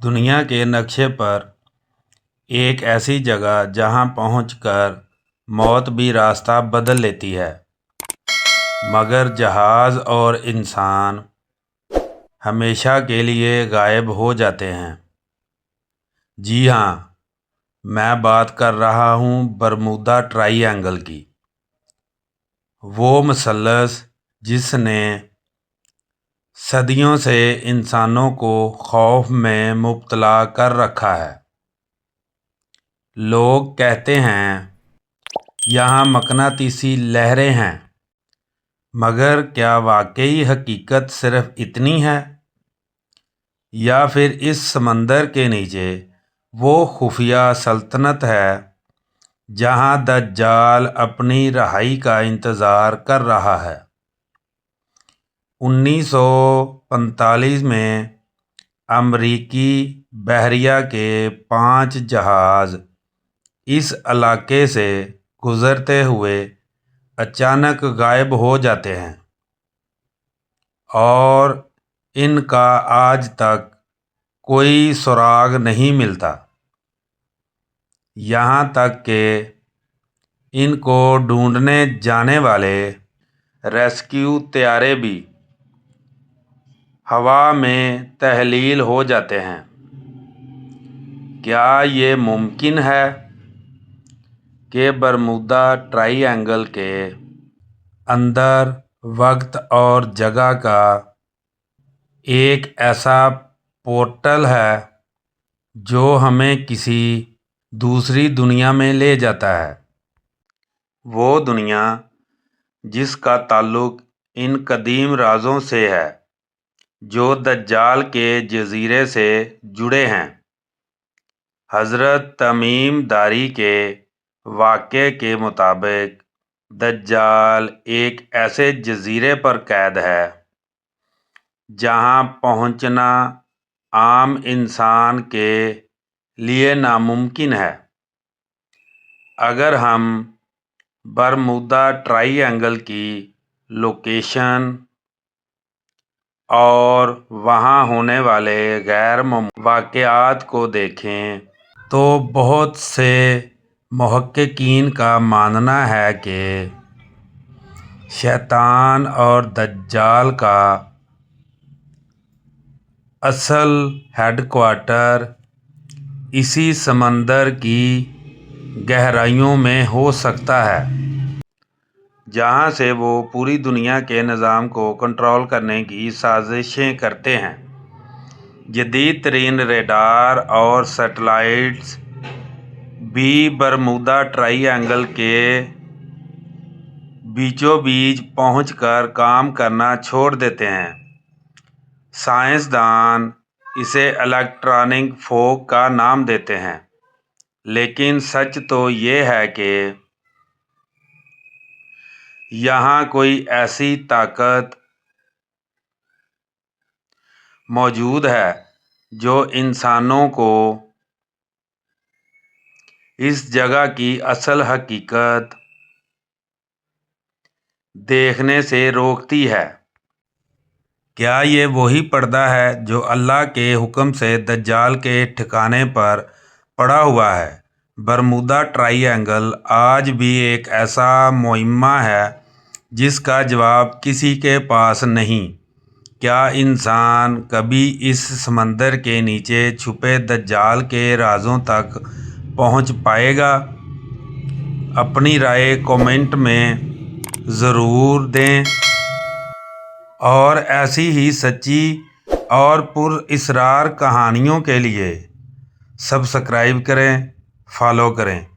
دنیا کے نقشے پر ایک ایسی جگہ جہاں پہنچ کر موت بھی راستہ بدل لیتی ہے، مگر جہاز اور انسان ہمیشہ کے لیے غائب ہو جاتے ہیں۔ جی ہاں، میں بات کر رہا ہوں برمودا ٹرائی اینگل کی، وہ مثلث جس نے صدیوں سے انسانوں کو خوف میں مبتلا کر رکھا ہے۔ لوگ کہتے ہیں یہاں مقناطیسی لہریں ہیں، مگر کیا واقعی حقیقت صرف اتنی ہے؟ یا پھر اس سمندر کے نیچے وہ خفیہ سلطنت ہے جہاں دجال اپنی رہائی کا انتظار کر رہا ہے؟ 1945 میں امریکی بحریہ کے 5 جہاز اس علاقے سے گزرتے ہوئے اچانک غائب ہو جاتے ہیں، اور ان کا آج تک کوئی سراغ نہیں ملتا، یہاں تک کہ ان کو ڈھونڈنے جانے والے ریسکیو طیارے بھی ہوا میں تحلیل ہو جاتے ہیں۔ کیا یہ ممکن ہے کہ برمودا ٹرائی اینگل کے اندر وقت اور جگہ کا ایک ایسا پورٹل ہے جو ہمیں کسی دوسری دنیا میں لے جاتا ہے؟ وہ دنیا جس کا تعلق ان قدیم رازوں سے ہے جو دجال کے جزیرے سے جڑے ہیں۔ حضرت تمیم داری کے واقعے کے مطابق دجال ایک ایسے جزیرے پر قید ہے جہاں پہنچنا عام انسان کے لیے ناممکن ہے۔ اگر ہم برمودا ٹرائی اینگل کی لوکیشن اور وہاں ہونے والے غیر معمولی واقعات کو دیکھیں تو بہت سے محققین کا ماننا ہے کہ شیطان اور دجال کا اصل ہیڈ کوارٹر اسی سمندر کی گہرائیوں میں ہو سکتا ہے، جہاں سے وہ پوری دنیا کے نظام کو کنٹرول کرنے کی سازشیں کرتے ہیں۔ جدید ترین ریڈار اور سیٹلائٹس بھی برمودا ٹرائی اینگل کے بیچوں بیچ پہنچ کر کام کرنا چھوڑ دیتے ہیں۔ سائنسدان اسے الیکٹرانک فوگ کا نام دیتے ہیں، لیکن سچ تو یہ ہے کہ یہاں کوئی ایسی طاقت موجود ہے جو انسانوں کو اس جگہ کی اصل حقیقت دیکھنے سے روکتی ہے۔ کیا یہ وہی پردہ ہے جو اللہ کے حکم سے دجال کے ٹھکانے پر پڑا ہوا ہے؟ برمودا ٹرائی اینگل آج بھی ایک ایسا معمہ ہے جس کا جواب کسی کے پاس نہیں۔ کیا انسان کبھی اس سمندر کے نیچے چھپے دجال کے رازوں تک پہنچ پائے گا؟ اپنی رائے کامنٹ میں ضرور دیں، اور ایسی ہی سچی اور پراسرار کہانیوں کے لیے سبسکرائب کریں، فالو کریں۔